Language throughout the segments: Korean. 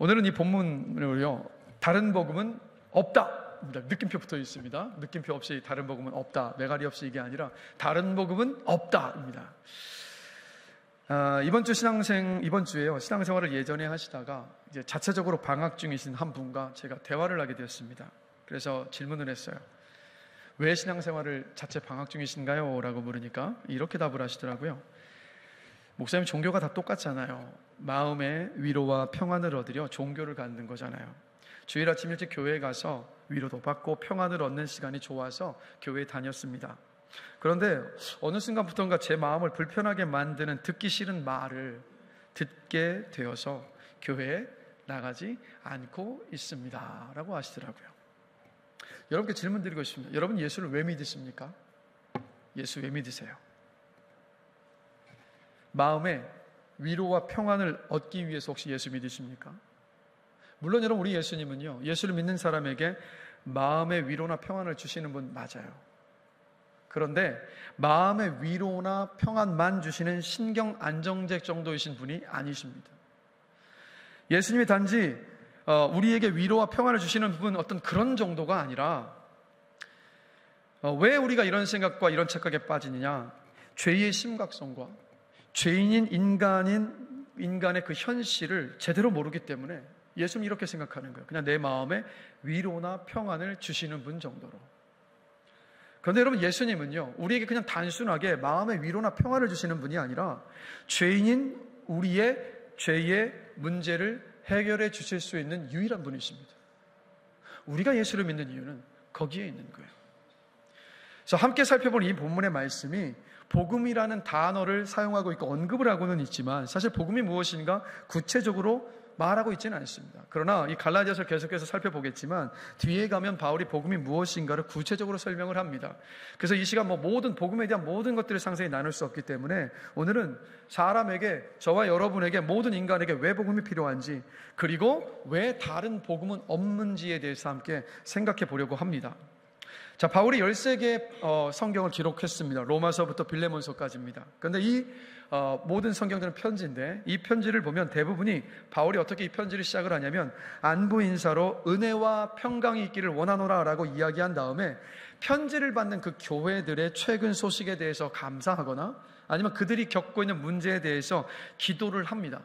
오늘은 이 본문으로요, 다른 복음은 없다, 느낌표 붙어 있습니다. 느낌표 없이 다른 복음은 없다, 메가리 없이 이게 아니라 다른 복음은 없다입니다. 이번 주에요, 신앙생활을 예전에 하시다가 이제 자체적으로 방학 중이신 한 분과 제가 대화를 하게 되었습니다. 그래서 질문을 했어요. 왜 신앙생활을 자체 방학 중이신가요? 라고 물으니까 이렇게 답을 하시더라고요. 목사님, 종교가 다 똑같잖아요. 마음의 위로와 평안을 얻으려 종교를 갖는 거잖아요. 주일 아침 일찍 교회에 가서 위로도 받고 평안을 얻는 시간이 좋아서 교회에 다녔습니다. 그런데 어느 순간부터인가 제 마음을 불편하게 만드는 듣기 싫은 말을 듣게 되어서 교회에 나가지 않고 있습니다 라고 하시더라고요. 여러분께 질문 드리고 싶습니다. 여러분, 예수를 왜 믿으십니까? 예수 왜 믿으세요? 마음의 위로와 평안을 얻기 위해서 혹시 예수 믿으십니까? 물론 여러분, 우리 예수님은요, 예수를 믿는 사람에게 마음의 위로나 평안을 주시는 분 맞아요. 그런데 마음의 위로나 평안만 주시는 신경 안정제 정도이신 분이 아니십니다. 예수님이 단지 우리에게 위로와 평안을 주시는 분 어떤 그런 정도가 아니라, 왜 우리가 이런 생각과 이런 착각에 빠지느냐? 죄의 심각성과 죄인인 인간의 그 현실을 제대로 모르기 때문에 예수님은 이렇게 생각하는 거예요. 그냥 내 마음에 위로나 평안을 주시는 분 정도로. 그런데 여러분, 예수님은요, 우리에게 그냥 단순하게 마음의 위로나 평안을 주시는 분이 아니라 죄인인 우리의 죄의 문제를 해결해 주실 수 있는 유일한 분이십니다. 우리가 예수를 믿는 이유는 거기에 있는 거예요. 그래서 함께 살펴볼 이 본문의 말씀이 복음이라는 단어를 사용하고 있고 언급을 하고는 있지만, 사실 복음이 무엇인가 구체적으로 말하고 있지는 않습니다. 그러나 이 갈라디아서를 계속해서 살펴보겠지만 뒤에 가면 바울이 복음이 무엇인가를 구체적으로 설명을 합니다. 그래서 이 시간 모든 복음에 대한 모든 것들을 상세히 나눌 수 없기 때문에 오늘은 사람에게, 저와 여러분에게, 모든 인간에게 왜 복음이 필요한지, 그리고 왜 다른 복음은 없는지에 대해서 함께 생각해 보려고 합니다. 자, 바울이 13개의 성경을 기록했습니다. 로마서부터 빌레몬서까지입니다. 그런데 이 모든 성경들은 편지인데, 이 편지를 보면 대부분이 바울이 어떻게 이 편지를 시작을 하냐면, 안부 인사로 은혜와 평강이 있기를 원하노라 라고 이야기한 다음에 편지를 받는 그 교회들의 최근 소식에 대해서 감사하거나 아니면 그들이 겪고 있는 문제에 대해서 기도를 합니다.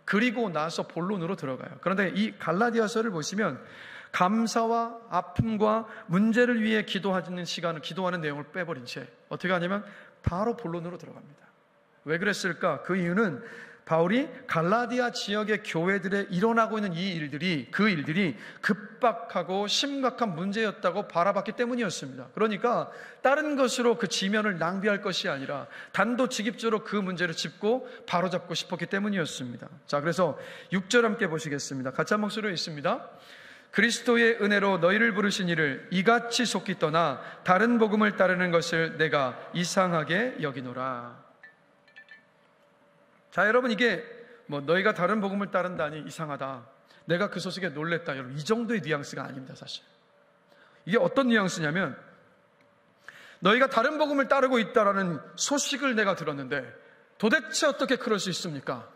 그리고 나서 본론으로 들어가요. 그런데 이 갈라디아서를 보시면 감사와 아픔과 문제를 위해 기도하는 시간을, 기도하는 내용을 빼버린 채 어떻게 하냐면 바로 본론으로 들어갑니다. 왜 그랬을까? 그 이유는 바울이 갈라디아 지역의 교회들에 일어나고 있는 그 일들이 급박하고 심각한 문제였다고 바라봤기 때문이었습니다. 그러니까 다른 것으로 그 지면을 낭비할 것이 아니라 단도직입적으로 그 문제를 짚고 바로잡고 싶었기 때문이었습니다. 자, 그래서 6절 함께 보시겠습니다. 같이 한 목소리로 있습니다. 그리스도의 은혜로 너희를 부르신 이를 이같이 속히 떠나 다른 복음을 따르는 것을 내가 이상하게 여기노라. 자, 여러분, 이게 너희가 다른 복음을 따른다니 이상하다, 내가 그 소식에 놀랬다, 여러분, 이 정도의 뉘앙스가 아닙니다. 사실 이게 어떤 뉘앙스냐면, 너희가 다른 복음을 따르고 있다라는 소식을 내가 들었는데 도대체 어떻게 그럴 수 있습니까?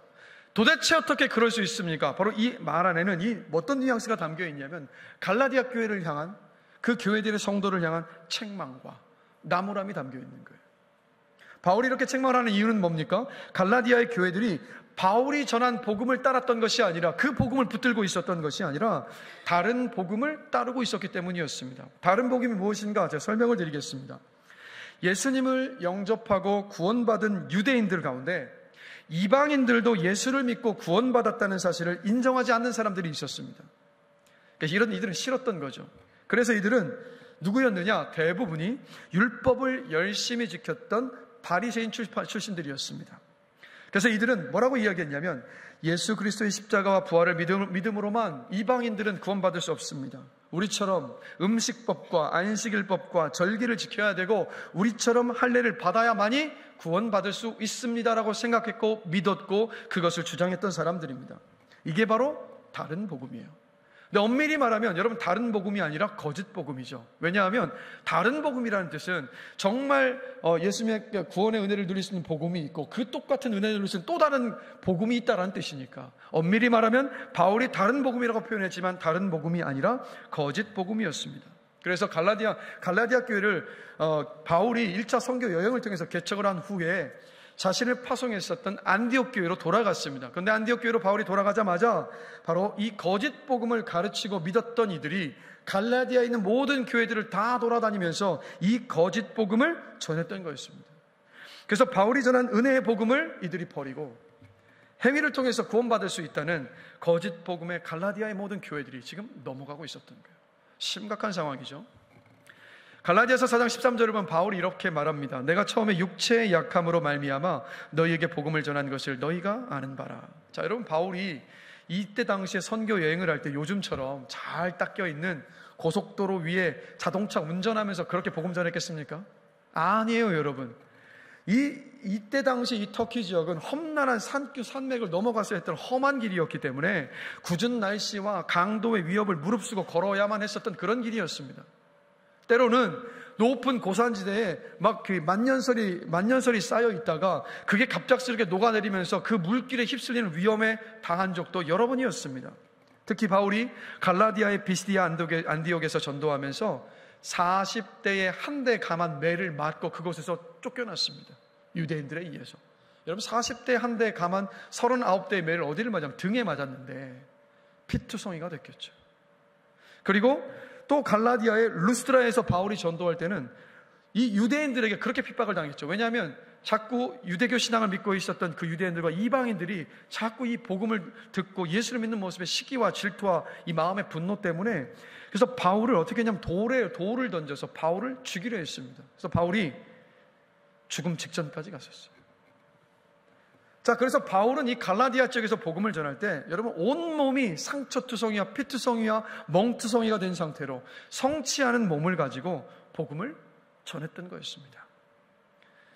도대체 어떻게 그럴 수 있습니까? 바로 이 말 안에는 이 어떤 뉘앙스가 담겨 있냐면, 갈라디아 교회를 향한, 그 교회들의 성도를 향한 책망과 나무람이 담겨 있는 거예요. 바울이 이렇게 책망하는 이유는 뭡니까? 갈라디아의 교회들이 바울이 전한 복음을 따랐던 것이 아니라, 그 복음을 붙들고 있었던 것이 아니라 다른 복음을 따르고 있었기 때문이었습니다. 다른 복음이 무엇인가 제가 설명을 드리겠습니다. 예수님을 영접하고 구원받은 유대인들 가운데 이방인들도 예수를 믿고 구원받았다는 사실을 인정하지 않는 사람들이 있었습니다. 그래서 이들은 싫었던 거죠. 그래서 이들은 누구였느냐? 대부분이 율법을 열심히 지켰던 바리새인 출신들이었습니다. 그래서 이들은 뭐라고 이야기했냐면, 예수 그리스도의 십자가와 부활을 믿음으로만 이방인들은 구원받을 수 없습니다. 우리처럼 음식법과 안식일법과 절기를 지켜야 되고 우리처럼 할례를 받아야만이 구원받을 수 있습니다라고 생각했고 믿었고 그것을 주장했던 사람들입니다. 이게 바로 다른 복음이에요. 근데 엄밀히 말하면 여러분 다른 복음이 아니라 거짓 복음이죠. 왜냐하면 다른 복음이라는 뜻은 정말 예수님의 구원의 은혜를 누릴 수 있는 복음이 있고 그 똑같은 은혜를 누릴 수 있는 또 다른 복음이 있다는 뜻이니까 엄밀히 말하면 바울이 다른 복음이라고 표현했지만 다른 복음이 아니라 거짓 복음이었습니다. 그래서 갈라디아 교회를 바울이 1차 선교 여행을 통해서 개척을 한 후에 자신을 파송했었던 안디옥 교회로 돌아갔습니다. 그런데 안디옥 교회로 바울이 돌아가자마자 바로 이 거짓 복음을 가르치고 믿었던 이들이 갈라디아에 있는 모든 교회들을 다 돌아다니면서 이 거짓 복음을 전했던 거였습니다. 그래서 바울이 전한 은혜의 복음을 이들이 버리고 행위를 통해서 구원받을 수 있다는 거짓 복음의 갈라디아의 모든 교회들이 지금 넘어가고 있었던 거예요. 심각한 상황이죠. 갈라디아서 4장 13절을 보면 바울이 이렇게 말합니다. 내가 처음에 육체의 약함으로 말미암아 너희에게 복음을 전한 것을 너희가 아는 바라. 자, 여러분, 바울이 이때 당시에 선교 여행을 할 때 요즘처럼 잘 닦여 있는 고속도로 위에 자동차 운전하면서 그렇게 복음 전했겠습니까? 아니에요, 여러분. 이때 당시 이 터키 지역은 험난한 산길, 산맥을 넘어갔어야 했던 험한 길이었기 때문에 굽은 날씨와 강도의 위협을 무릅쓰고 걸어야만 했었던 그런 길이었습니다. 때로는 높은 고산지대에 막 그 만년설이 쌓여 있다가 그게 갑작스럽게 녹아내리면서 그 물길에 휩쓸리는 위험에 당한 적도 여러 번이었습니다. 특히 바울이 갈라디아의 비시디아 안디옥에서 전도하면서 40대에 한 대 감한 매를 맞고 그곳에서 쫓겨났습니다. 유대인들에 의해서. 여러분, 40대에 한 대 감한 39대의 매를 어디를 맞았냐면 등에 맞았는데 피투성이가 됐겠죠. 그리고 또 갈라디아의 루스드라에서 바울이 전도할 때는 이 유대인들에게 그렇게 핍박을 당했죠. 왜냐하면 자꾸 유대교 신앙을 믿고 있었던 그 유대인들과 이방인들이 자꾸 이 복음을 듣고 예수를 믿는 모습에 시기와 질투와 이 마음의 분노 때문에 그래서 바울을 어떻게 했냐면 돌을 던져서 바울을 죽이려 했습니다. 그래서 바울이 죽음 직전까지 갔었어요. 자, 그래서 바울은 이 갈라디아 쪽에서 복음을 전할 때 여러분 온몸이 상처투성이와 피투성이와 멍투성이가 된 상태로 성취하는 몸을 가지고 복음을 전했던 거였습니다.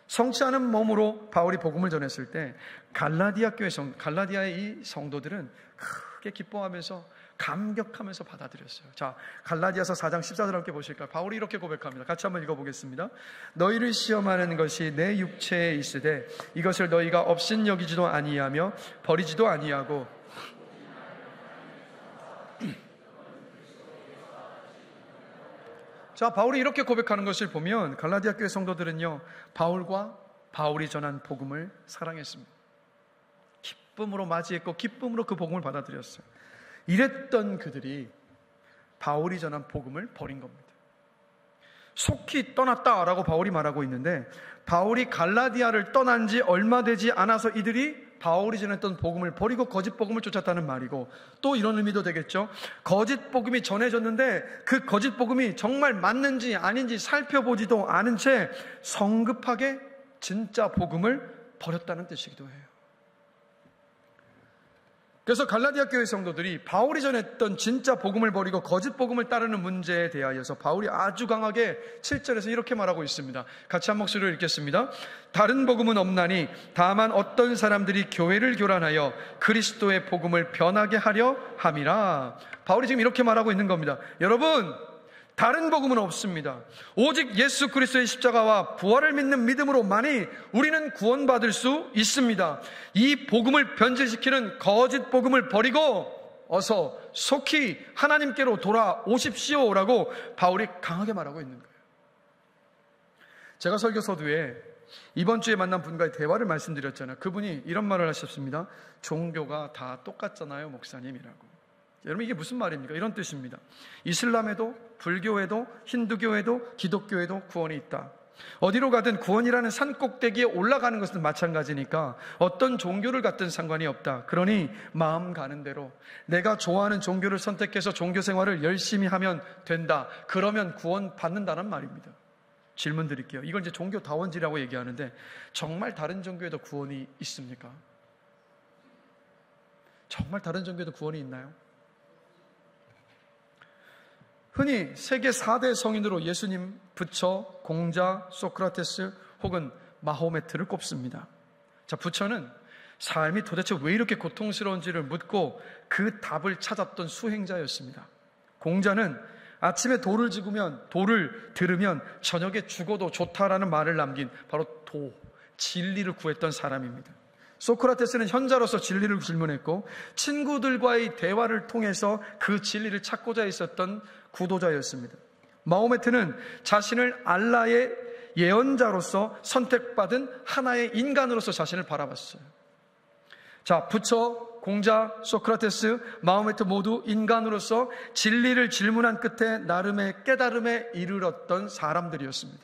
성취하는 몸으로 바울이 복음을 전했을 때 갈라디아의 이 성도들은 크게 기뻐하면서 감격하면서 받아들였어요. 자, 갈라디아서 4장 14절 함께 보실까요? 바울이 이렇게 고백합니다. 같이 한번 읽어보겠습니다. 너희를 시험하는 것이 내 육체에 있으되 이것을 너희가 업신여기지도 아니하며 버리지도 아니하고 자, 바울이 이렇게 고백하는 것을 보면 갈라디아 교회 성도들은요, 바울과 바울이 전한 복음을 사랑했습니다. 기쁨으로 맞이했고 기쁨으로 그 복음을 받아들였어요. 이랬던 그들이 바울이 전한 복음을 버린 겁니다. 속히 떠났다라고 바울이 말하고 있는데 바울이 갈라디아를 떠난 지 얼마 되지 않아서 이들이 바울이 전했던 복음을 버리고 거짓 복음을 쫓았다는 말이고 또 이런 의미도 되겠죠. 거짓 복음이 전해졌는데 그 거짓 복음이 정말 맞는지 아닌지 살펴보지도 않은 채 성급하게 진짜 복음을 버렸다는 뜻이기도 해요. 그래서 갈라디아 교회 성도들이 바울이 전했던 진짜 복음을 버리고 거짓 복음을 따르는 문제에 대하여서 바울이 아주 강하게 7절에서 이렇게 말하고 있습니다. 같이 한 목소리로 읽겠습니다. 다른 복음은 없나니 다만 어떤 사람들이 교회를 교란하여 그리스도의 복음을 변하게 하려 함이라. 바울이 지금 이렇게 말하고 있는 겁니다. 여러분, 다른 복음은 없습니다. 오직 예수 그리스도의 십자가와 부활을 믿는 믿음으로만이 우리는 구원받을 수 있습니다. 이 복음을 변질시키는 거짓 복음을 버리고 어서 속히 하나님께로 돌아오십시오라고 바울이 강하게 말하고 있는 거예요. 제가 설교 서두에 이번 주에 만난 분과의 대화를 말씀드렸잖아요. 그분이 이런 말을 하셨습니다. 종교가 다 똑같잖아요, 목사님이라고. 여러분, 이게 무슨 말입니까? 이런 뜻입니다. 이슬람에도 불교에도 힌두교에도 기독교에도 구원이 있다. 어디로 가든 구원이라는 산 꼭대기에 올라가는 것은 마찬가지니까 어떤 종교를 갖든 상관이 없다. 그러니 마음 가는 대로 내가 좋아하는 종교를 선택해서 종교 생활을 열심히 하면 된다. 그러면 구원 받는다는 말입니다. 질문 드릴게요. 이걸 이제 종교다원지라고 얘기하는데 정말 다른 종교에도 구원이 있습니까? 정말 다른 종교에도 구원이 있나요? 흔히 세계 4대 성인으로 예수님, 부처, 공자, 소크라테스 혹은 마호메트를 꼽습니다. 자, 부처는 삶이 도대체 왜 이렇게 고통스러운지를 묻고 그 답을 찾았던 수행자였습니다. 공자는 아침에 돌을 들으면 저녁에 죽어도 좋다라는 말을 남긴 바로 진리를 구했던 사람입니다. 소크라테스는 현자로서 진리를 질문했고 친구들과의 대화를 통해서 그 진리를 찾고자 했었던 구도자였습니다. 마호메트는 자신을 알라의 예언자로서 선택받은 하나의 인간으로서 자신을 바라봤어요. 자, 부처, 공자, 소크라테스, 마호메트 모두 인간으로서 진리를 질문한 끝에 나름의 깨달음에 이르렀던 사람들이었습니다.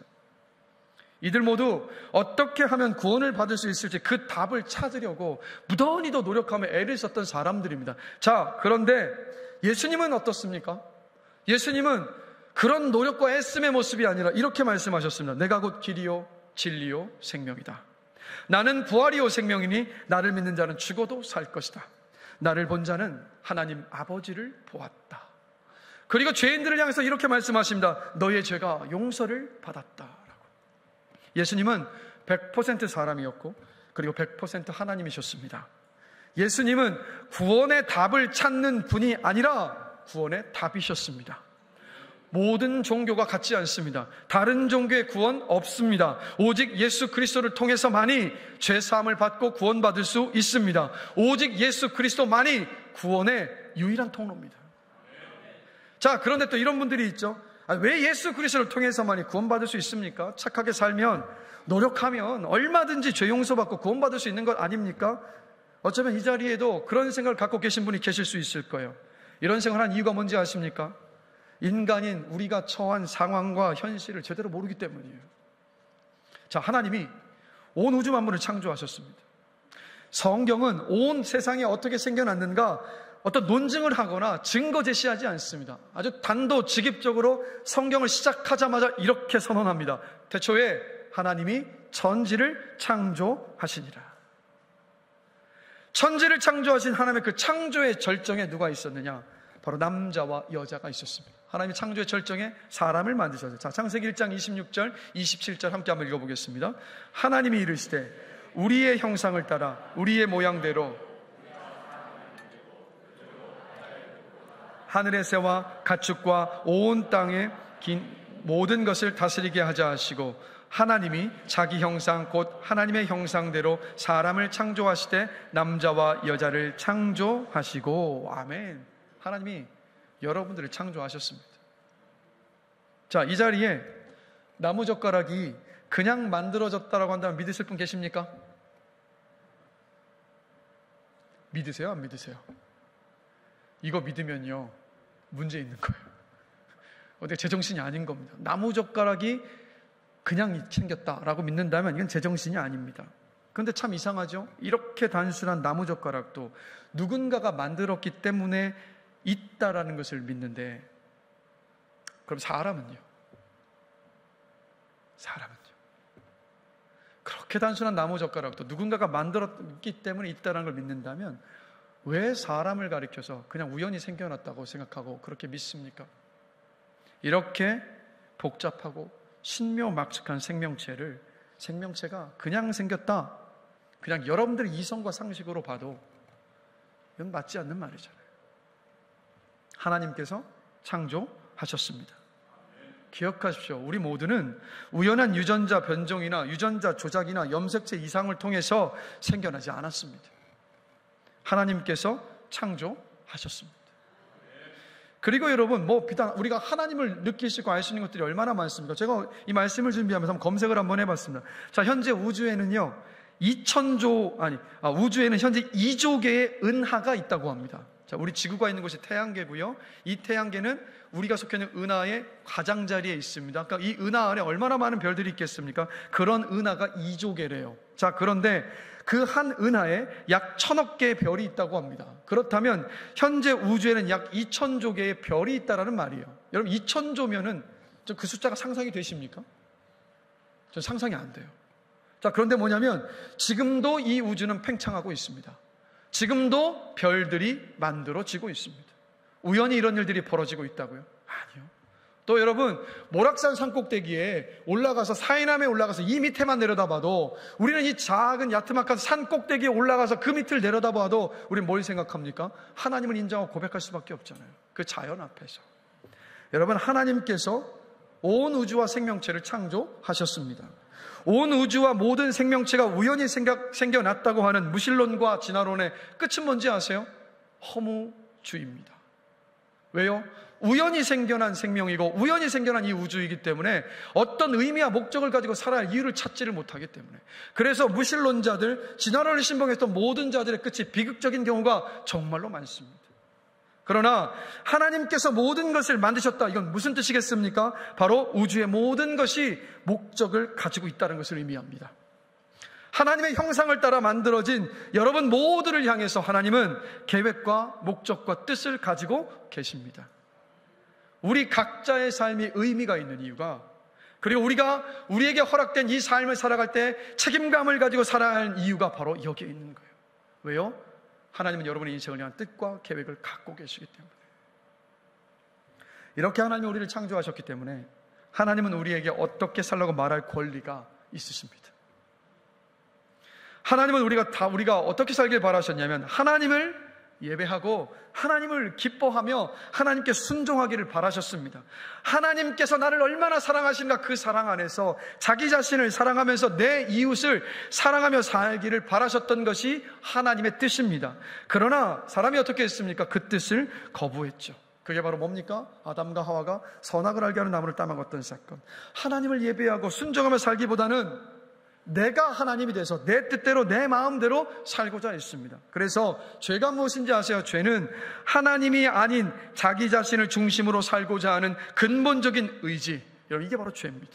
이들 모두 어떻게 하면 구원을 받을 수 있을지 그 답을 찾으려고 무던히도 노력하며 애를 썼던 사람들입니다. 자, 그런데 예수님은 어떻습니까? 예수님은 그런 노력과 애씀의 모습이 아니라 이렇게 말씀하셨습니다. 내가 곧 길이요 진리요 생명이다. 나는 부활이요 생명이니 나를 믿는 자는 죽어도 살 것이다. 나를 본 자는 하나님 아버지를 보았다. 그리고 죄인들을 향해서 이렇게 말씀하십니다. 너의 죄가 용서를 받았다. 예수님은 100% 사람이었고 그리고 100% 하나님이셨습니다. 예수님은 구원의 답을 찾는 분이 아니라 구원의 답이셨습니다. 모든 종교가 같지 않습니다. 다른 종교의 구원 없습니다. 오직 예수 그리스도를 통해서만이 죄사함을 받고 구원받을 수 있습니다. 오직 예수 그리스도만이 구원의 유일한 통로입니다. 자, 그런데 또 이런 분들이 있죠. 왜 예수 그리스도를 통해서만이 구원받을 수 있습니까? 착하게 살면, 노력하면 얼마든지 죄 용서받고 구원받을 수 있는 것 아닙니까? 어쩌면 이 자리에도 그런 생각을 갖고 계신 분이 계실 수 있을 거예요. 이런 생각을 한 이유가 뭔지 아십니까? 인간인 우리가 처한 상황과 현실을 제대로 모르기 때문이에요. 자, 하나님이 온 우주 만물을 창조하셨습니다. 성경은 온 세상이 어떻게 생겨났는가 어떤 논증을 하거나 증거 제시하지 않습니다. 아주 단도직입적으로 성경을 시작하자마자 이렇게 선언합니다. 태초에 하나님이 천지를 창조하시니라. 천지를 창조하신 하나님의 그 창조의 절정에 누가 있었느냐? 바로 남자와 여자가 있었습니다. 하나님이 창조의 절정에 사람을 만드셨어요. 자, 창세기 1장 26절, 27절 함께 한번 읽어보겠습니다. 하나님이 이르시되 우리의 형상을 따라 우리의 모양대로 하늘의 새와 가축과 온 땅의 모든 것을 다스리게 하자 하시고 하나님이 자기 형상 곧 하나님의 형상대로 사람을 창조하시되 남자와 여자를 창조하시고. 아멘. 하나님이 여러분들을 창조하셨습니다. 자, 이 자리에 나무젓가락이 그냥 만들어졌다라고 한다면 믿으실 분 계십니까? 믿으세요? 안 믿으세요? 이거 믿으면요 문제 있는 거예요. 어떻게 제정신이 아닌 겁니다. 나무젓가락이 그냥 생겼다라고 믿는다면 이건 제정신이 아닙니다. 그런데 참 이상하죠? 이렇게 단순한 나무젓가락도 누군가가 만들었기 때문에 있다라는 것을 믿는데, 그럼 사람은요? 그렇게 단순한 나무젓가락도 누군가가 만들었기 때문에 있다라는 걸 믿는다면 왜 사람을 가리켜서 그냥 우연히 생겨났다고 생각하고 그렇게 믿습니까? 이렇게 복잡하고 신묘막측한 생명체가 그냥 생겼다, 그냥 여러분들의 이성과 상식으로 봐도 이건 맞지 않는 말이잖아요. 하나님께서 창조하셨습니다. 기억하십시오. 우리 모두는 우연한 유전자 변종이나 유전자 조작이나 염색체 이상을 통해서 생겨나지 않았습니다. 하나님께서 창조하셨습니다. 그리고 여러분, 비단 우리가 하나님을 느낄 수 있고 알 수 있는 것들이 얼마나 많습니까? 제가 이 말씀을 준비하면서 한번 검색을 한번 해봤습니다. 자, 현재 우주에는요, 우주에는 현재 2조 개의 은하가 있다고 합니다. 자, 우리 지구가 있는 곳이 태양계고요. 이 태양계는 우리가 속해 있는 은하의 가장자리에 있습니다. 그러니까 이 은하 안에 얼마나 많은 별들이 있겠습니까? 그런 은하가 2조 개래요. 자, 그런데 그 한 은하에 약 1000억 개의 별이 있다고 합니다. 그렇다면 현재 우주에는 약 2000조 개의 별이 있다라는 말이에요. 여러분, 2000조면은 그 숫자가 상상이 되십니까? 전 상상이 안 돼요. 자, 그런데 뭐냐면 지금도 이 우주는 팽창하고 있습니다. 지금도 별들이 만들어지고 있습니다. 우연히 이런 일들이 벌어지고 있다고요? 아니요. 또 여러분, 모락산 산꼭대기에 올라가서 사이남에 올라가서 이 밑에만 내려다봐도, 우리는 이 작은 야트막한 산꼭대기에 올라가서 그 밑을 내려다봐도 우리는 뭘 생각합니까? 하나님을 인정하고 고백할 수밖에 없잖아요. 그 자연 앞에서. 여러분, 하나님께서 온 우주와 생명체를 창조하셨습니다. 온 우주와 모든 생명체가 우연히 생겨났다고 하는 무신론과 진화론의 끝은 뭔지 아세요? 허무주의입니다. 왜요? 우연히 생겨난 생명이고 우연히 생겨난 이 우주이기 때문에 어떤 의미와 목적을 가지고 살아야 할 이유를 찾지를 못하기 때문에, 그래서 무신론자들, 진화론을 신봉했던 모든 자들의 끝이 비극적인 경우가 정말로 많습니다. 그러나 하나님께서 모든 것을 만드셨다, 이건 무슨 뜻이겠습니까? 바로 우주의 모든 것이 목적을 가지고 있다는 것을 의미합니다. 하나님의 형상을 따라 만들어진 여러분 모두를 향해서 하나님은 계획과 목적과 뜻을 가지고 계십니다. 우리 각자의 삶이 의미가 있는 이유가, 그리고 우리에게 허락된 이 삶을 살아갈 때 책임감을 가지고 살아야 하는 이유가 바로 여기에 있는 거예요. 왜요? 하나님은 여러분의 인생을 위한 뜻과 계획을 갖고 계시기 때문에. 이렇게 하나님이 우리를 창조하셨기 때문에 하나님은 우리에게 어떻게 살라고 말할 권리가 있으십니다. 하나님은 우리가 어떻게 살길 바라셨냐면, 하나님을 예배하고 하나님을 기뻐하며 하나님께 순종하기를 바라셨습니다. 하나님께서 나를 얼마나 사랑하신가, 그 사랑 안에서 자기 자신을 사랑하면서 내 이웃을 사랑하며 살기를 바라셨던 것이 하나님의 뜻입니다. 그러나 사람이 어떻게 했습니까? 그 뜻을 거부했죠. 그게 바로 뭡니까? 아담과 하와가 선악을 알게 하는 나무를 따먹었던 사건. 하나님을 예배하고 순종하며 살기보다는 내가 하나님이 돼서 내 뜻대로 내 마음대로 살고자 했습니다. 그래서 죄가 무엇인지 아세요? 죄는 하나님이 아닌 자기 자신을 중심으로 살고자 하는 근본적인 의지, 여러분, 이게 바로 죄입니다.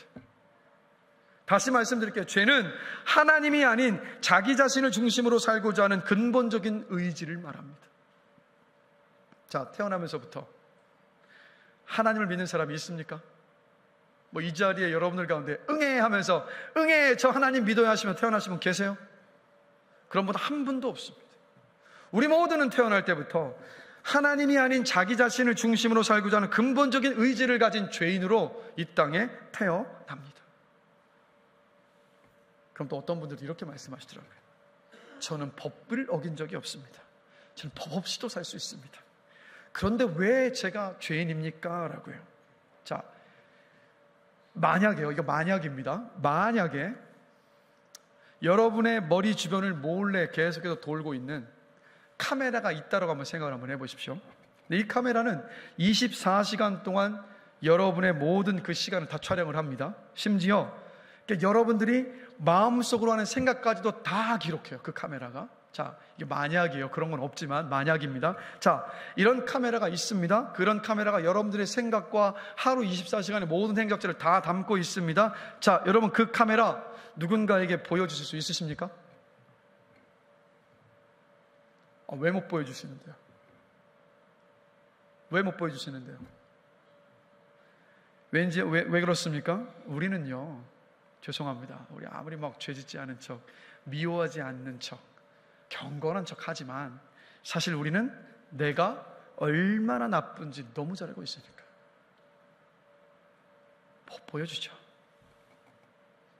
다시 말씀드릴게요. 죄는 하나님이 아닌 자기 자신을 중심으로 살고자 하는 근본적인 의지를 말합니다. 자, 태어나면서부터 하나님을 믿는 사람이 있습니까? 이 자리에 여러분들 가운데 응애 하면서 응애 저 하나님 믿어야 하시면 태어나신 분 계세요? 그런 분 한 분도 없습니다. 우리 모두는 태어날 때부터 하나님이 아닌 자기 자신을 중심으로 살고자 하는 근본적인 의지를 가진 죄인으로 이 땅에 태어납니다. 그럼 또 어떤 분들도 이렇게 말씀하시더라고요. 저는 법을 어긴 적이 없습니다. 저는 법 없이도 살 수 있습니다. 그런데 왜 제가 죄인입니까? 라고요. 자, 만약에요, 이거 만약입니다. 만약에 여러분의 머리 주변을 몰래 계속해서 돌고 있는 카메라가 있다고 한번 생각을 한번 해보십시오. 이 카메라는 24시간 동안 여러분의 모든 그 시간을 다 촬영을 합니다. 심지어 여러분들이 마음속으로 하는 생각까지도 다 기록해요, 그 카메라가. 자, 이게 만약이에요. 그런 건 없지만 만약입니다. 자, 이런 카메라가 있습니다. 그런 카메라가 여러분들의 생각과 하루 24시간의 모든 행적들을 다 담고 있습니다. 자, 여러분, 그 카메라 누군가에게 보여주실 수 있으십니까? 왜 못 보여주시는데요? 왜 못 보여주시는데요? 왜 그렇습니까? 우리는요, 죄송합니다. 우리 아무리 막 죄짓지 않은 척, 미워하지 않는 척, 경건한 척 하지만 사실 우리는 내가 얼마나 나쁜지 너무 잘 알고 있으니까 보여주죠.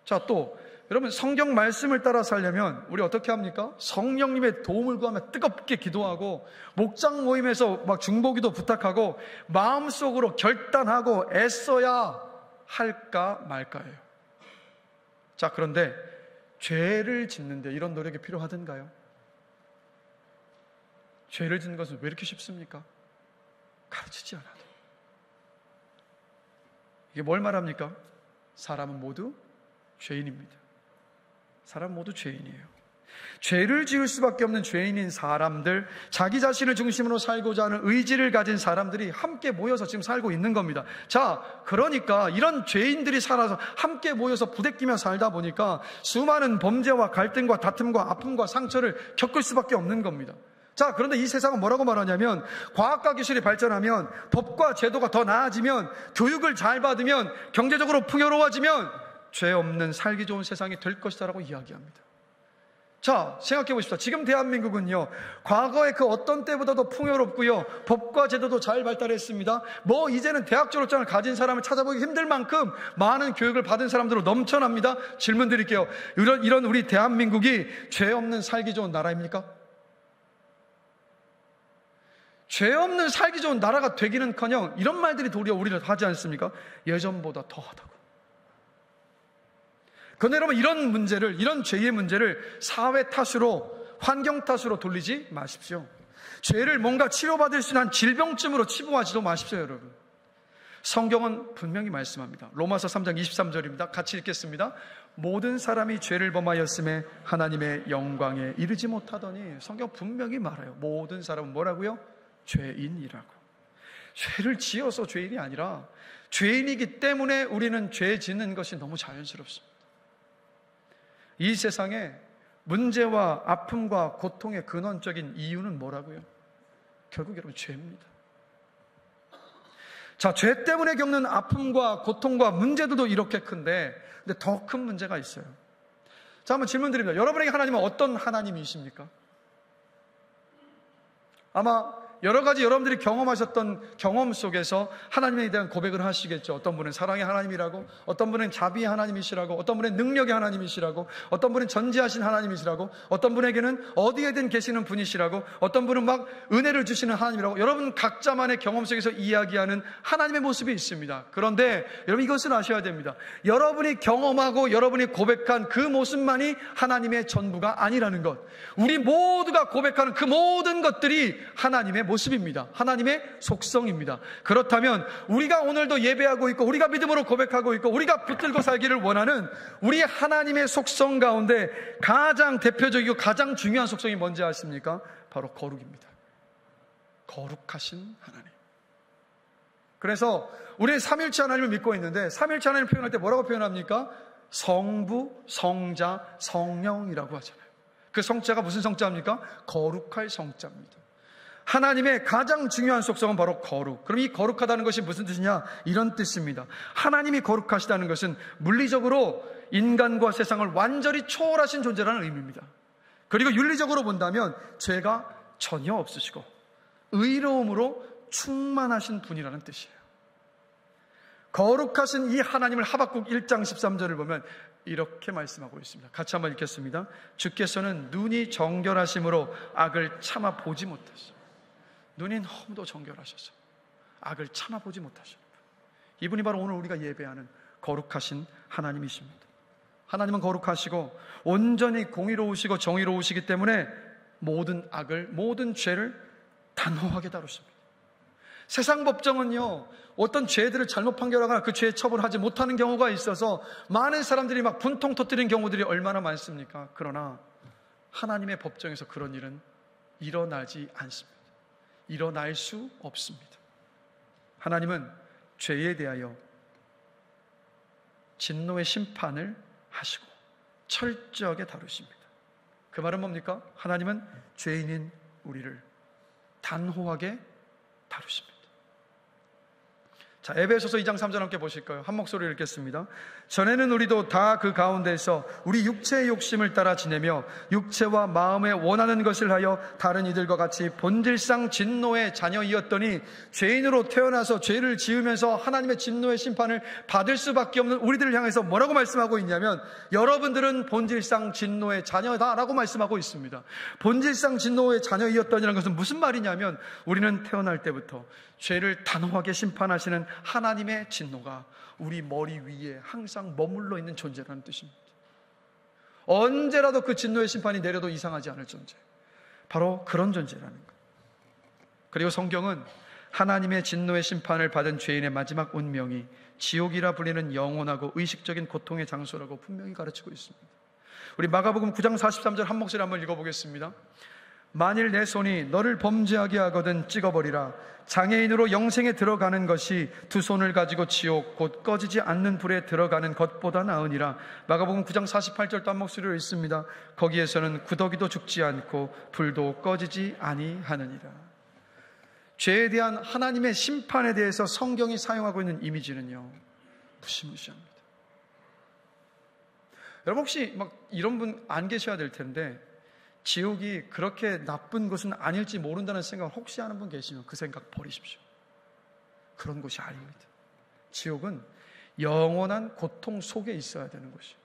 자, 또 여러분, 성경 말씀을 따라 살려면 우리 어떻게 합니까? 성령님의 도움을 구하며 뜨겁게 기도하고 목장 모임에서 막 중보기도 부탁하고 마음속으로 결단하고 애써야 할까 말까예요. 자, 그런데 죄를 짓는데 이런 노력이 필요하던가요? 죄를 짓는 것은 왜 이렇게 쉽습니까? 가르치지 않아도. 이게 뭘 말합니까? 사람은 모두 죄인입니다. 사람은 모두 죄인이에요. 죄를 지을 수밖에 없는 죄인인 사람들, 자기 자신을 중심으로 살고자 하는 의지를 가진 사람들이 함께 모여서 지금 살고 있는 겁니다. 자, 그러니까 이런 죄인들이 살아서 함께 모여서 부대끼며 살다 보니까 수많은 범죄와 갈등과 다툼과 아픔과 상처를 겪을 수밖에 없는 겁니다. 자, 그런데 이 세상은 뭐라고 말하냐면, 과학과 기술이 발전하면, 법과 제도가 더 나아지면, 교육을 잘 받으면, 경제적으로 풍요로워지면 죄 없는 살기 좋은 세상이 될 것이다라고 이야기합니다. 자, 생각해 보십시오. 지금 대한민국은요, 과거의 그 어떤 때보다도 풍요롭고요, 법과 제도도 잘 발달했습니다. 이제는 대학 졸업장을 가진 사람을 찾아보기 힘들 만큼 많은 교육을 받은 사람들로 넘쳐납니다. 질문 드릴게요. 이런 우리 대한민국이 죄 없는 살기 좋은 나라입니까? 죄 없는 살기 좋은 나라가 되기는커녕 이런 말들이 도리어 우리를 하지 않습니까? 예전보다 더하다고. 그런데 여러분, 이런 죄의 문제를 사회 탓으로, 환경 탓으로 돌리지 마십시오. 죄를 뭔가 치료받을 수 있는 질병쯤으로 치부하지도 마십시오, 여러분. 성경은 분명히 말씀합니다. 로마서 3장 23절입니다. 같이 읽겠습니다. 모든 사람이 죄를 범하였음에 하나님의 영광에 이르지 못하더니. 성경 분명히 말해요. 모든 사람은 뭐라고요? 죄인이라고. 죄를 지어서 죄인이 아니라 죄인이기 때문에 우리는 죄 짓는 것이 너무 자연스럽습니다. 이 세상에 문제와 아픔과 고통의 근원적인 이유는 뭐라고요? 결국 여러분, 죄입니다. 자, 죄 때문에 겪는 아픔과 고통과 문제들도 이렇게 큰데, 근데 더 큰 문제가 있어요. 자, 한번 질문 드립니다. 여러분에게 하나님은 어떤 하나님이십니까? 아마 여러 가지 여러분들이 경험하셨던 경험 속에서 하나님에 대한 고백을 하시겠죠. 어떤 분은 사랑의 하나님이라고, 어떤 분은 자비의 하나님이시라고, 어떤 분은 능력의 하나님이시라고, 어떤 분은 전지하신 하나님이시라고, 어떤 분에게는 어디에든 계시는 분이시라고, 어떤 분은 막 은혜를 주시는 하나님이라고. 여러분 각자만의 경험 속에서 이야기하는 하나님의 모습이 있습니다. 그런데 여러분, 이것을 아셔야 됩니다. 여러분이 경험하고 여러분이 고백한 그 모습만이 하나님의 전부가 아니라는 것. 우리 모두가 고백하는 그 모든 것들이 하나님의 모습입니다. 하나님의 속성입니다. 그렇다면 우리가 오늘도 예배하고 있고, 우리가 믿음으로 고백하고 있고, 우리가 붙들고 살기를 원하는 우리 하나님의 속성 가운데 가장 대표적이고 가장 중요한 속성이 뭔지 아십니까? 바로 거룩입니다. 거룩하신 하나님. 그래서 우리는 삼일체 하나님을 믿고 있는데, 삼일체 하나님을 표현할 때 뭐라고 표현합니까? 성부, 성자, 성령이라고 하잖아요. 그 성자가 무슨 성자입니까? 거룩할 성자입니다. 하나님의 가장 중요한 속성은 바로 거룩. 그럼 이 거룩하다는 것이 무슨 뜻이냐? 이런 뜻입니다. 하나님이 거룩하시다는 것은 물리적으로 인간과 세상을 완전히 초월하신 존재라는 의미입니다. 그리고 윤리적으로 본다면 죄가 전혀 없으시고 의로움으로 충만하신 분이라는 뜻이에요. 거룩하신 이 하나님을 하박국 1장 13절을 보면 이렇게 말씀하고 있습니다. 같이 한번 읽겠습니다. 주께서는 눈이 정결하심으로 악을 참아 보지 못하시고. 눈이 너무도 정결하셔서 악을 참아보지 못하시는 분. 이분이 바로 오늘 우리가 예배하는 거룩하신 하나님이십니다. 하나님은 거룩하시고 온전히 공의로우시고 정의로우시기 때문에 모든 악을, 모든 죄를 단호하게 다루십니다. 세상 법정은요, 어떤 죄들을 잘못 판결하거나 그 죄에 처벌하지 못하는 경우가 있어서 많은 사람들이 막 분통 터뜨리는 경우들이 얼마나 많습니까? 그러나 하나님의 법정에서 그런 일은 일어나지 않습니다. 일어날 수 없습니다. 하나님은 죄에 대하여 진노의 심판을 하시고 철저하게 다루십니다. 그 말은 뭡니까? 하나님은 죄인인 우리를 단호하게 다루십니다. 자, 에베소서 2장 3절 함께 보실까요? 한 목소리로 읽겠습니다. 전에는 우리도 다 그 가운데서 우리 육체의 욕심을 따라 지내며 육체와 마음에 원하는 것을 하여 다른 이들과 같이 본질상 진노의 자녀이었더니 죄인으로 태어나서 죄를 지으면서 하나님의 진노의 심판을 받을 수밖에 없는 우리들을 향해서 뭐라고 말씀하고 있냐면, 여러분들은 본질상 진노의 자녀다라고 말씀하고 있습니다. 본질상 진노의 자녀이었더니라는 것은 무슨 말이냐면, 우리는 태어날 때부터 죄를 단호하게 심판하시는 하나님의 진노가 우리 머리 위에 항상 머물러 있는 존재라는 뜻입니다. 언제라도 그 진노의 심판이 내려도 이상하지 않을 존재, 바로 그런 존재라는 것. 그리고 성경은 하나님의 진노의 심판을 받은 죄인의 마지막 운명이 지옥이라 불리는 영원하고 의식적인 고통의 장소라고 분명히 가르치고 있습니다. 우리 마가복음 9장 43절 한 목소리 한번 읽어보겠습니다. 만일 내 손이 너를 범죄하게 하거든 찍어버리라. 장애인으로 영생에 들어가는 것이 두 손을 가지고 지옥 곧 꺼지지 않는 불에 들어가는 것보다 나으니라. 마가복음 9장 48절도 한 목소리로 읽습니다. 거기에서는 구더기도 죽지 않고 불도 꺼지지 아니하느니라. 죄에 대한 하나님의 심판에 대해서 성경이 사용하고 있는 이미지는요, 무시무시합니다. 여러분 혹시 막 이런 분 안 계셔야 될 텐데, 지옥이 그렇게 나쁜 곳은 아닐지 모른다는 생각을 혹시 하는 분 계시면 그 생각 버리십시오. 그런 곳이 아닙니다. 지옥은 영원한 고통 속에 있어야 되는 곳이에요.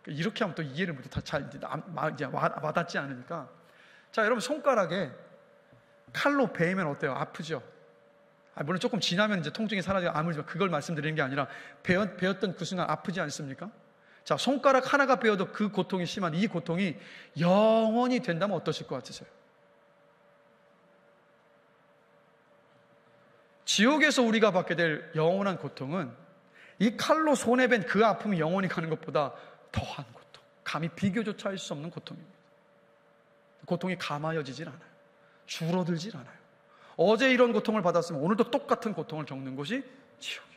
이렇게 하면 또 이해를 못해. 잘 와닿지 않으니까. 자, 여러분, 손가락에 칼로 베이면 어때요? 아프죠? 물론 조금 지나면 이제 통증이 사라지고 아물지만 그걸 말씀드리는 게 아니라 베었던 그 순간 아프지 않습니까? 자, 손가락 하나가 베어도 그 고통이 심한 이 고통이 영원히 된다면 어떠실 것 같으세요? 지옥에서 우리가 받게 될 영원한 고통은 이 칼로 손에 벤 그 아픔이 영원히 가는 것보다 더한 고통, 감히 비교조차 할 수 없는 고통입니다. 고통이 감아여지질 않아요. 줄어들질 않아요. 어제 이런 고통을 받았으면 오늘도 똑같은 고통을 겪는 것이 지옥이에요.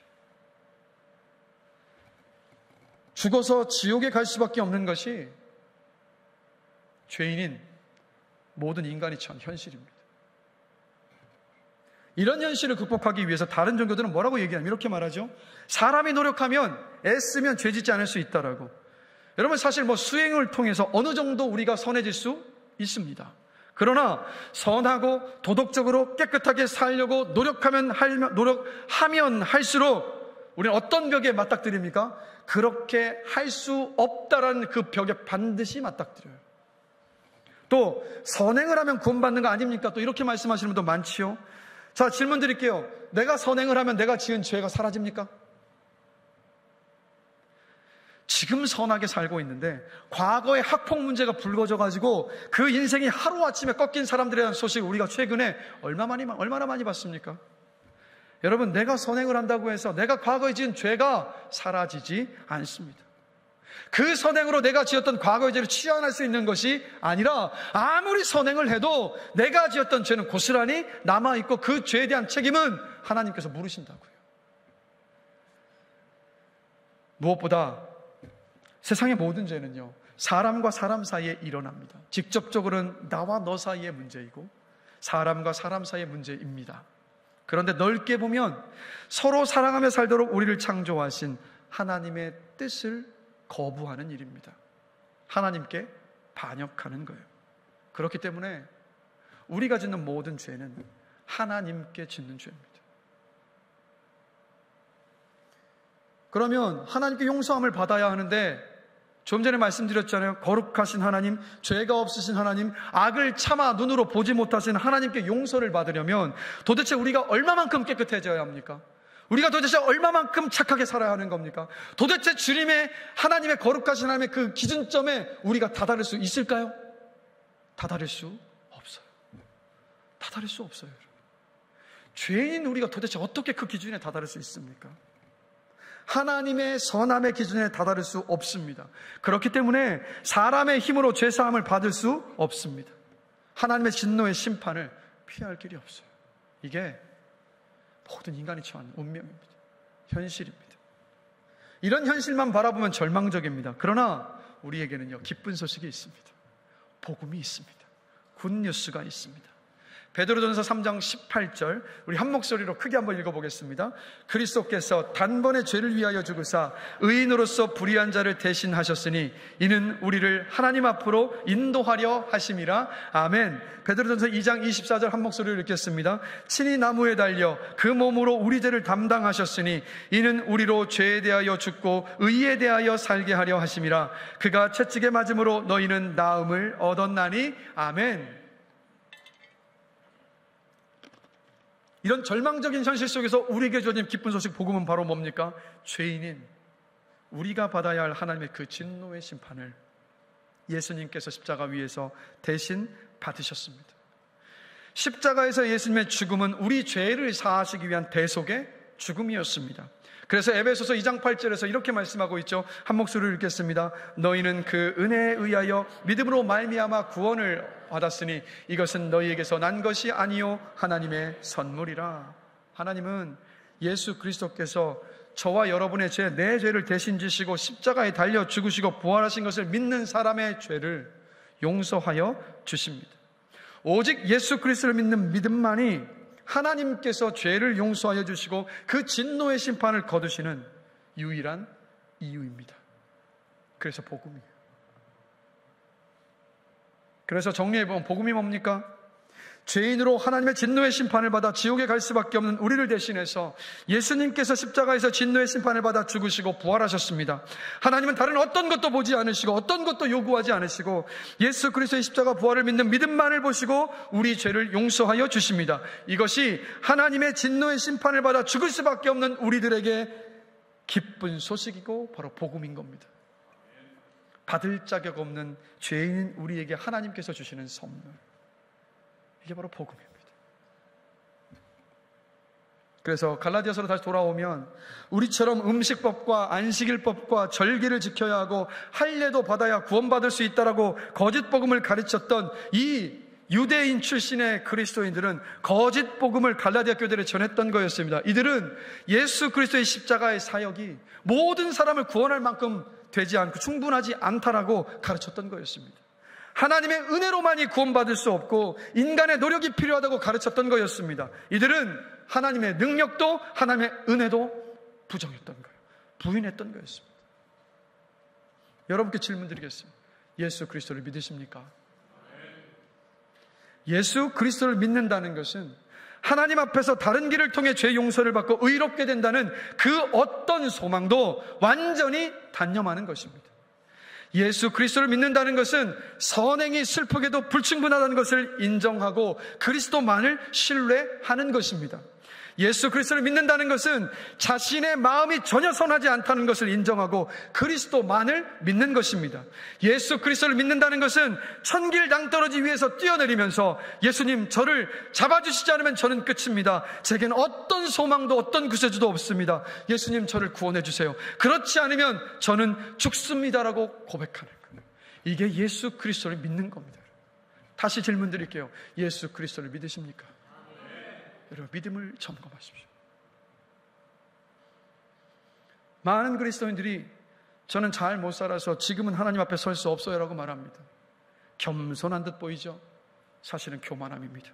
죽어서 지옥에 갈 수밖에 없는 것이 죄인인 모든 인간이 처한 현실입니다. 이런 현실을 극복하기 위해서 다른 종교들은 뭐라고 얘기하냐면 이렇게 말하죠. 사람이 노력하면, 애쓰면 죄짓지 않을 수 있다라고. 여러분, 사실 수행을 통해서 어느 정도 우리가 선해질 수 있습니다. 그러나 선하고 도덕적으로 깨끗하게 살려고 노력하면 할수록 우리는 어떤 벽에 맞닥뜨립니까? 그렇게 할 수 없다라는 그 벽에 반드시 맞닥뜨려요. 또 선행을 하면 구원받는 거 아닙니까? 또 이렇게 말씀하시는 분도 많지요. 자, 질문 드릴게요. 내가 선행을 하면 내가 지은 죄가 사라집니까? 지금 선하게 살고 있는데 과거의 학폭 문제가 불거져가지고 그 인생이 하루아침에 꺾인 사람들에 대한 소식을 우리가 최근에 얼마나 많이 봤습니까? 여러분, 내가 선행을 한다고 해서 내가 과거에 지은 죄가 사라지지 않습니다. 그 선행으로 내가 지었던 과거의 죄를 치환할 수 있는 것이 아니라 아무리 선행을 해도 내가 지었던 죄는 고스란히 남아있고 그 죄에 대한 책임은 하나님께서 물으신다고요. 무엇보다 세상의 모든 죄는요, 사람과 사람 사이에 일어납니다. 직접적으로는 나와 너 사이의 문제이고 사람과 사람 사이의 문제입니다. 그런데 넓게 보면 서로 사랑하며 살도록 우리를 창조하신 하나님의 뜻을 거부하는 일입니다. 하나님께 반역하는 거예요. 그렇기 때문에 우리가 짓는 모든 죄는 하나님께 짓는 죄입니다. 그러면 하나님께 용서함을 받아야 하는데 좀 전에 말씀드렸잖아요. 거룩하신 하나님, 죄가 없으신 하나님, 악을 참아 눈으로 보지 못하신 하나님께 용서를 받으려면 도대체 우리가 얼마만큼 깨끗해져야 합니까? 우리가 도대체 얼마만큼 착하게 살아야 하는 겁니까? 도대체 주님의 하나님의 거룩하신 하나님의 그 기준점에 우리가 다다를 수 있을까요? 다다를 수 없어요. 다다를 수 없어요. 죄인 우리가 도대체 어떻게 그 기준에 다다를 수 있습니까? 하나님의 선함의 기준에 다다를 수 없습니다. 그렇기 때문에 사람의 힘으로 죄사함을 받을 수 없습니다. 하나님의 진노의 심판을 피할 길이 없어요. 이게 모든 인간이 처한 운명입니다. 현실입니다. 이런 현실만 바라보면 절망적입니다. 그러나 우리에게는요, 기쁜 소식이 있습니다. 복음이 있습니다. 굿뉴스가 있습니다. 베드로전서 3장 18절 우리 한 목소리로 크게 한번 읽어보겠습니다. 그리스도께서 단번에 죄를 위하여 죽으사 의인으로서 불의한 자를 대신하셨으니 이는 우리를 하나님 앞으로 인도하려 하심이라. 아멘. 베드로전서 2장 24절 한 목소리로 읽겠습니다. 친히 나무에 달려 그 몸으로 우리 죄를 담당하셨으니 이는 우리로 죄에 대하여 죽고 의에 대하여 살게 하려 하심이라. 그가 채찍에 맞음으로 너희는 나음을 얻었나니. 아멘. 이런 절망적인 현실 속에서 우리에게 주어진 기쁜 소식 복음은 바로 뭡니까? 죄인인 우리가 받아야 할 하나님의 그 진노의 심판을 예수님께서 십자가 위에서 대신 받으셨습니다. 십자가에서 예수님의 죽음은 우리 죄를 사하시기 위한 대속의 죽음이었습니다. 그래서 에베소서 2장 8절에서 이렇게 말씀하고 있죠. 한 목소리로 읽겠습니다. 너희는 그 은혜에 의하여 믿음으로 말미암아 구원을 받았으니 이것은 너희에게서 난 것이 아니요 하나님의 선물이라. 하나님은 예수 그리스도께서 저와 여러분의 죄, 내 죄를 대신 지시고 십자가에 달려 죽으시고 부활하신 것을 믿는 사람의 죄를 용서하여 주십니다. 오직 예수 그리스도를 믿는 믿음만이 하나님께서 죄를 용서하여 주시고 그 진노의 심판을 거두시는 유일한 이유입니다. 그래서 복음이에요. 그래서 정리해보면 복음이 뭡니까? 죄인으로 하나님의 진노의 심판을 받아 지옥에 갈 수밖에 없는 우리를 대신해서 예수님께서 십자가에서 진노의 심판을 받아 죽으시고 부활하셨습니다. 하나님은 다른 어떤 것도 보지 않으시고 어떤 것도 요구하지 않으시고 예수 그리스도의 십자가 부활을 믿는 믿음만을 보시고 우리 죄를 용서하여 주십니다. 이것이 하나님의 진노의 심판을 받아 죽을 수밖에 없는 우리들에게 기쁜 소식이고 바로 복음인 겁니다. 받을 자격 없는 죄인인 우리에게 하나님께서 주시는 선물, 이게 바로 복음입니다. 그래서 갈라디아서로 다시 돌아오면 우리처럼 음식법과 안식일법과 절기를 지켜야 하고 할례도 받아야 구원받을 수 있다라고 거짓 복음을 가르쳤던 이 유대인 출신의 그리스도인들은 거짓 복음을 갈라디아 교회들에 전했던 거였습니다. 이들은 예수 그리스도의 십자가의 사역이 모든 사람을 구원할 만큼 되지 않고 충분하지 않다라고 가르쳤던 거였습니다. 하나님의 은혜로만이 구원받을 수 없고 인간의 노력이 필요하다고 가르쳤던 거였습니다. 이들은 하나님의 능력도 하나님의 은혜도 부정했던 거예요. 부인했던 거였습니다. 여러분께 질문 드리겠습니다. 예수 그리스도를 믿으십니까? 예수 그리스도를 믿는다는 것은 하나님 앞에서 다른 길을 통해 죄 용서를 받고 의롭게 된다는 그 어떤 소망도 완전히 단념하는 것입니다. 예수 그리스도를 믿는다는 것은 선행이 슬프게도 불충분하다는 것을 인정하고 그리스도만을 신뢰하는 것입니다. 예수 그리스도를 믿는다는 것은 자신의 마음이 전혀 선하지 않다는 것을 인정하고 그리스도만을 믿는 것입니다. 예수 그리스도를 믿는다는 것은 천길 낭떠러지 위에서 뛰어내리면서 예수님 저를 잡아주시지 않으면 저는 끝입니다. 제겐 어떤 소망도 어떤 구세주도 없습니다. 예수님 저를 구원해 주세요. 그렇지 않으면 저는 죽습니다라고 고백하는 거예요. 이게 예수 그리스도를 믿는 겁니다. 다시 질문 드릴게요. 예수 그리스도를 믿으십니까? 여러분 믿음을 점검하십시오. 많은 그리스도인들이 저는 잘 못 살아서 지금은 하나님 앞에 설 수 없어요 라고 말합니다. 겸손한 듯 보이죠? 사실은 교만함입니다.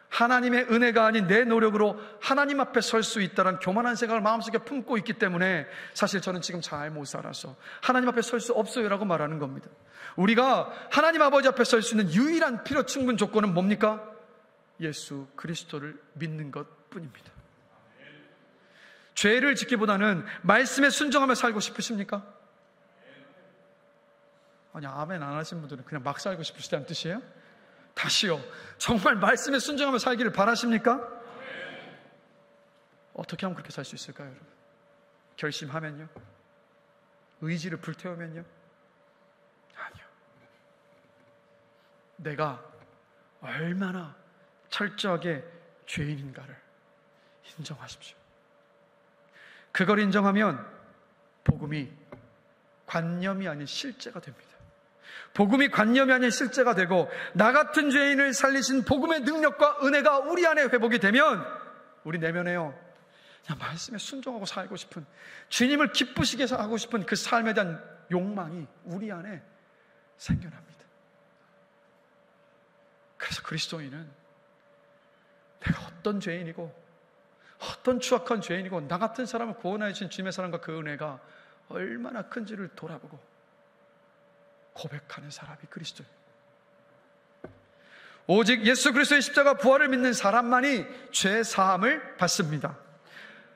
하나님의 은혜가 아닌 내 노력으로 하나님 앞에 설 수 있다는 교만한 생각을 마음속에 품고 있기 때문에 사실 저는 지금 잘 못 살아서 하나님 앞에 설 수 없어요 라고 말하는 겁니다. 우리가 하나님 아버지 앞에 설 수 있는 유일한 필요 충분 조건은 뭡니까? 예수 그리스도를 믿는 것 뿐입니다. 죄를 짓기보다는 말씀에 순종하며 살고 싶으십니까? 아니 아멘 안 하신 분들은 그냥 막 살고 싶으시다는 뜻이에요? 다시요. 정말 말씀에 순종하며 살기를 바라십니까? 어떻게 하면 그렇게 살 수 있을까요, 여러분? 결심하면요? 의지를 불태우면요? 아니요. 내가 얼마나 철저하게 죄인인가를 인정하십시오. 그걸 인정하면 복음이 관념이 아닌 실제가 됩니다. 복음이 관념이 아닌 실제가 되고 나 같은 죄인을 살리신 복음의 능력과 은혜가 우리 안에 회복이 되면 우리 내면에요 그냥 말씀에 순종하고 살고 싶은, 주님을 기쁘시게 하고 싶은 그 삶에 대한 욕망이 우리 안에 생겨납니다. 그래서 그리스도인은 내가 어떤 죄인이고 어떤 추악한 죄인이고 나 같은 사람을 구원하여 주신 주님의 사랑과 그 은혜가 얼마나 큰지를 돌아보고 고백하는 사람이 그리스도입니다. 오직 예수 그리스도의 십자가 부활을 믿는 사람만이 죄 사함을 받습니다.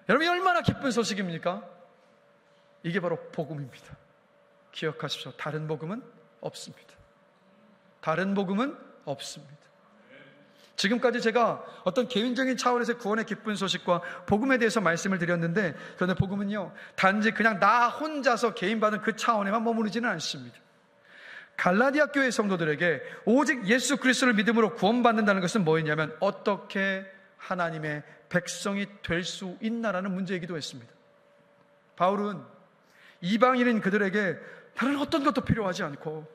여러분이 얼마나 기쁜 소식입니까? 이게 바로 복음입니다. 기억하십시오. 다른 복음은 없습니다. 다른 복음은 없습니다. 지금까지 제가 어떤 개인적인 차원에서 구원의 기쁜 소식과 복음에 대해서 말씀을 드렸는데, 그런데 복음은요 단지 그냥 나 혼자서 개인 받은 그 차원에만 머무르지는 않습니다. 갈라디아 교회 성도들에게 오직 예수 그리스도를 믿음으로 구원받는다는 것은 뭐였냐면 어떻게 하나님의 백성이 될 수 있나라는 문제이기도 했습니다. 바울은 이방인인 그들에게 다른 어떤 것도 필요하지 않고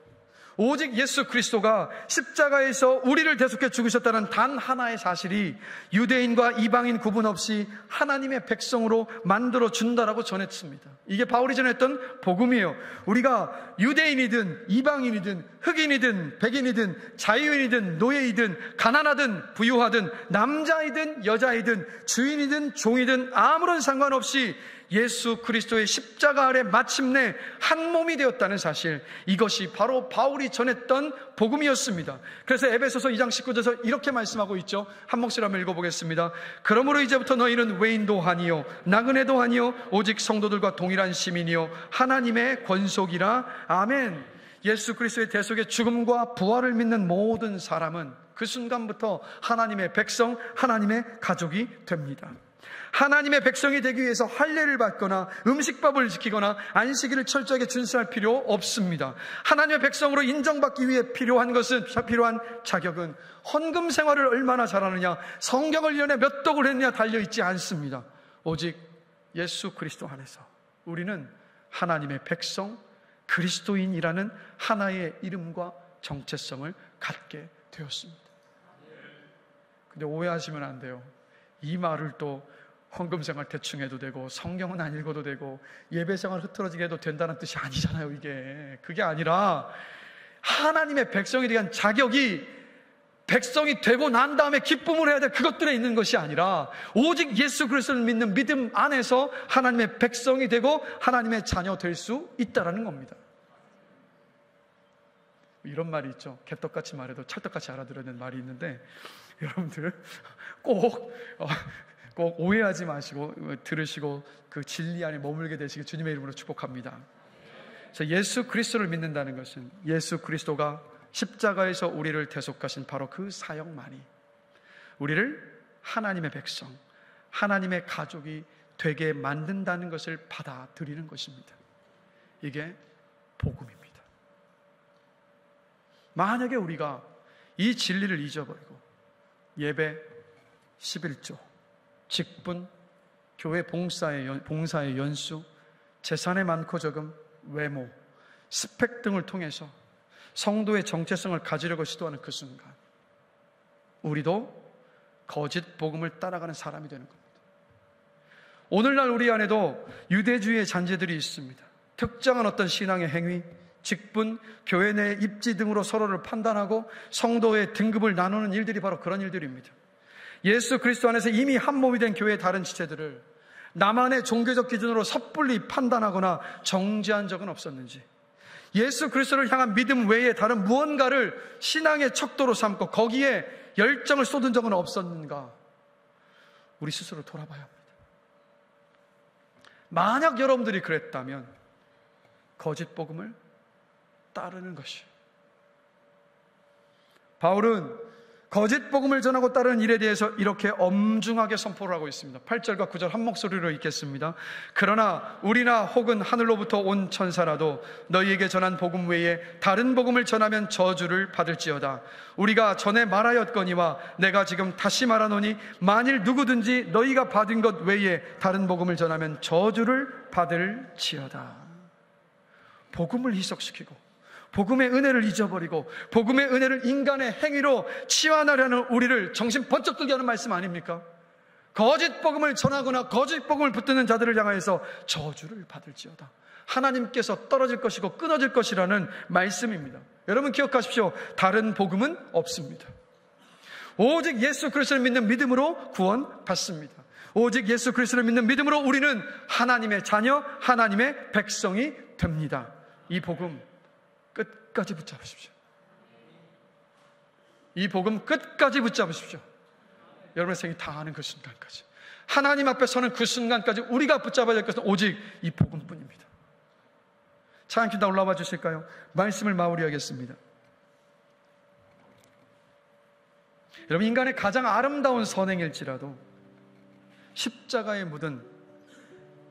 오직 예수 그리스도가 십자가에서 우리를 대속해 죽으셨다는 단 하나의 사실이 유대인과 이방인 구분 없이 하나님의 백성으로 만들어 준다라고 전했습니다. 이게 바울이 전했던 복음이에요. 우리가 유대인이든 이방인이든 흑인이든 백인이든 자유인이든 노예이든 가난하든 부유하든 남자이든 여자이든 주인이든 종이든 아무런 상관없이 예수 그리스도의 십자가 아래 마침내 한 몸이 되었다는 사실, 이것이 바로 바울이 전했던 복음이었습니다. 그래서 에베소서 2장 19절에서 이렇게 말씀하고 있죠. 한 목소리 한번 읽어보겠습니다. 그러므로 이제부터 너희는 외인도 아니요 나그네도 아니요 오직 성도들과 동일한 시민이요 하나님의 권속이라. 아멘. 예수 그리스도의 대속의 죽음과 부활을 믿는 모든 사람은 그 순간부터 하나님의 백성, 하나님의 가족이 됩니다. 하나님의 백성이 되기 위해서 할례를 받거나 음식법을 지키거나 안식일을 철저하게 준수할 필요 없습니다. 하나님의 백성으로 인정받기 위해 필요한 자격은 헌금 생활을 얼마나 잘하느냐, 성경을 1년에 몇 독을 했느냐 달려있지 않습니다. 오직 예수 그리스도 안에서 우리는 하나님의 백성, 그리스도인이라는 하나의 이름과 정체성을 갖게 되었습니다. 근데 오해하시면 안 돼요. 이 말을 또 헌금생활 대충 해도 되고 성경은 안 읽어도 되고 예배생활 흐트러지게 해도 된다는 뜻이 아니잖아요. 그게 아니라 하나님의 백성에 대한 자격이 백성이 되고 난 다음에 기쁨을 해야 될 그것들에 있는 것이 아니라 오직 예수 그리스도를 믿는 믿음 안에서 하나님의 백성이 되고 하나님의 자녀 될 수 있다는 겁니다. 이런 말이 있죠. 개떡같이 말해도 찰떡같이 알아들어야 되는 말이 있는데, 여러분들 꼭 오해하지 마시고 들으시고 그 진리 안에 머물게 되시길 주님의 이름으로 축복합니다. 그래서 예수 그리스도를 믿는다는 것은 예수 그리스도가 십자가에서 우리를 대속하신 바로 그 사역만이 우리를 하나님의 백성, 하나님의 가족이 되게 만든다는 것을 받아들이는 것입니다. 이게 복음입니다. 만약에 우리가 이 진리를 잊어버리고 예배, 11조, 직분, 교회 봉사의 연수, 재산의 많고 적음, 외모, 스펙 등을 통해서 성도의 정체성을 가지려고 시도하는 그 순간 우리도 거짓 복음을 따라가는 사람이 되는 겁니다. 오늘날 우리 안에도 유대주의의 잔재들이 있습니다. 특정한 어떤 신앙의 행위, 직분, 교회 내 입지 등으로 서로를 판단하고 성도의 등급을 나누는 일들이 바로 그런 일들입니다. 예수 그리스도 안에서 이미 한 몸이 된 교회의 다른 지체들을 나만의 종교적 기준으로 섣불리 판단하거나 정죄한 적은 없었는지, 예수 그리스도를 향한 믿음 외에 다른 무언가를 신앙의 척도로 삼고 거기에 열정을 쏟은 적은 없었는가, 우리 스스로 돌아봐야 합니다. 만약 여러분들이 그랬다면 거짓 복음을 따르는 것이, 바울은 거짓 복음을 전하고 따르는 일에 대해서 이렇게 엄중하게 선포를 하고 있습니다. 8절과 9절 한 목소리로 읽겠습니다. 그러나 우리나 혹은 하늘로부터 온 천사라도 너희에게 전한 복음 외에 다른 복음을 전하면 저주를 받을지어다. 우리가 전에 말하였거니와 내가 지금 다시 말하노니 만일 누구든지 너희가 받은 것 외에 다른 복음을 전하면 저주를 받을지어다. 복음을 희석시키고 복음의 은혜를 잊어버리고 복음의 은혜를 인간의 행위로 치환하려는 우리를 정신 번쩍 들게 하는 말씀 아닙니까? 거짓 복음을 전하거나 거짓 복음을 붙드는 자들을 향해서 저주를 받을지어다. 하나님께서 떨어질 것이고 끊어질 것이라는 말씀입니다. 여러분 기억하십시오. 다른 복음은 없습니다. 오직 예수 그리스도를 믿는 믿음으로 구원받습니다. 오직 예수 그리스도를 믿는 믿음으로 우리는 하나님의 자녀, 하나님의 백성이 됩니다. 이 복음 끝까지 붙잡으십시오. 이 복음 끝까지 붙잡으십시오. 여러분의 생이 다하는 그 순간까지, 하나님 앞에 서는 그 순간까지 우리가 붙잡아야 될 것은 오직 이 복음뿐입니다. 찬양팀 다 올라와 주실까요? 말씀을 마무리하겠습니다. 여러분, 인간의 가장 아름다운 선행일지라도 십자가에 묻은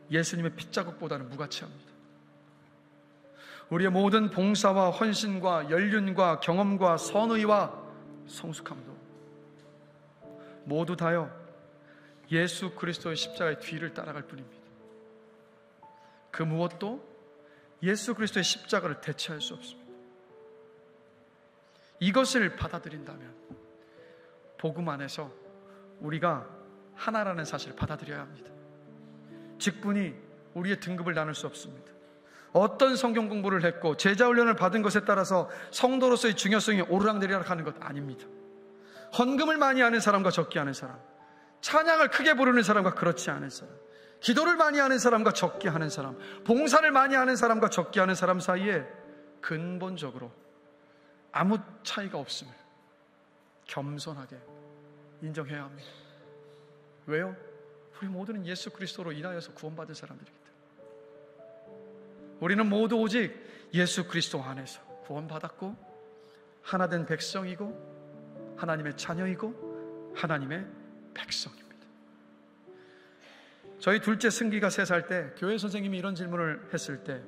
예수님의 핏자국보다는 무가치합니다. 우리의 모든 봉사와 헌신과 연륜과 경험과 선의와 성숙함도 모두 다요 예수 그리스도의 십자가의 뒤를 따라갈 뿐입니다. 그 무엇도 예수 그리스도의 십자가를 대체할 수 없습니다. 이것을 받아들인다면 복음 안에서 우리가 하나라는 사실을 받아들여야 합니다. 직분이 우리의 등급을 나눌 수 없습니다. 어떤 성경 공부를 했고 제자 훈련을 받은 것에 따라서 성도로서의 중요성이 오르락내리락 하는 것 아닙니다. 헌금을 많이 하는 사람과 적게 하는 사람, 찬양을 크게 부르는 사람과 그렇지 않은 사람, 기도를 많이 하는 사람과 적게 하는 사람, 봉사를 많이 하는 사람과 적게 하는 사람 사이에 근본적으로 아무 차이가 없음을 겸손하게 인정해야 합니다. 왜요? 우리 모두는 예수 그리스도로 인하여서 구원받은 사람들이기 때문에. 우리는 모두 오직 예수 그리스도 안에서 구원받았고 하나된 백성이고 하나님의 자녀이고 하나님의 백성입니다. 저희 둘째 승기가 3살 때 교회 선생님이 이런 질문을 했을 때,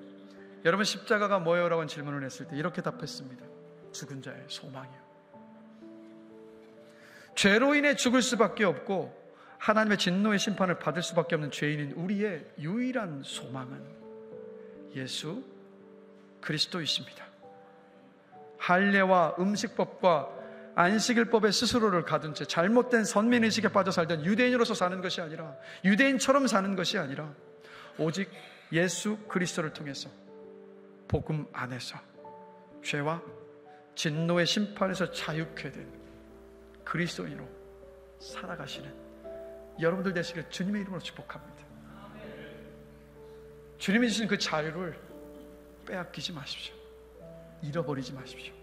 여러분 십자가가 뭐예요? 라고 질문을 했을 때 이렇게 답했습니다. 죽은 자의 소망이요. 죄로 인해 죽을 수밖에 없고 하나님의 진노의 심판을 받을 수밖에 없는 죄인인 우리의 유일한 소망은 예수 그리스도이십니다. 할례와 음식법과 안식일법에 스스로를 가둔 채 잘못된 선민의식에 빠져 살던 유대인으로서 사는 것이 아니라, 유대인처럼 사는 것이 아니라 오직 예수 그리스도를 통해서 복음 안에서 죄와 진노의 심판에서 자유케 된 그리스도인으로 살아가시는 여러분들 되시길 주님의 이름으로 축복합니다. 주님이 주신 그 자유를 빼앗기지 마십시오. 잃어버리지 마십시오.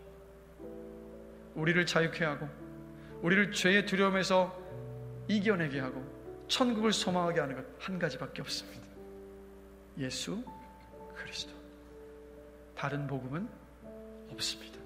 우리를 자유케 하고 우리를 죄의 두려움에서 이겨내게 하고 천국을 소망하게 하는 것 한 가지밖에 없습니다. 예수 그리스도. 다른 복음은 없습니다.